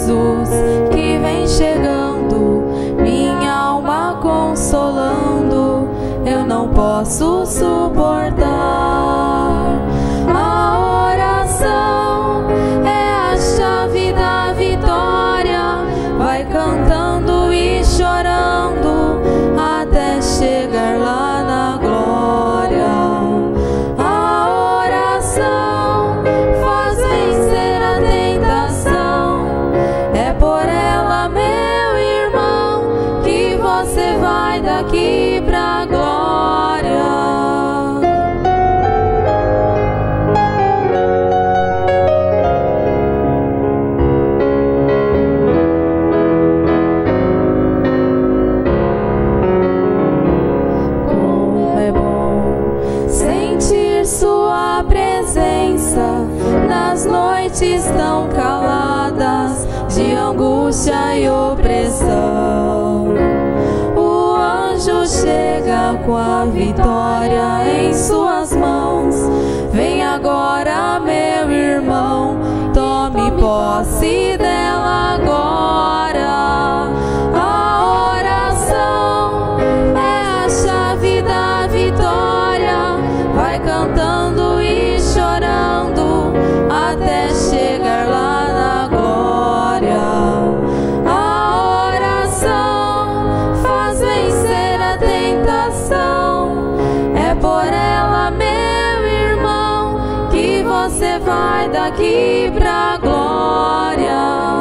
Jesus que vem chegando, minha alma consolando, eu não posso suportar. A oração é a chave da vitória, vai cantando e chorando até chegar lá na glória. A oração faz vencer a tentação, é por ela, meu irmão, que você vai daqui pra glória. Como é bom sentir sua presença nas noites tão caladas de angústia e opressão. O anjo chega com a vitória em suas mãos. Vem agora, meu irmão, tome posse dela agora. A oração é a chave da vitória, vai cantando e chorando até chegar lá na glória. A oração faz vencer a tentação, é por ela, meu irmão, que você vai daqui pra glória.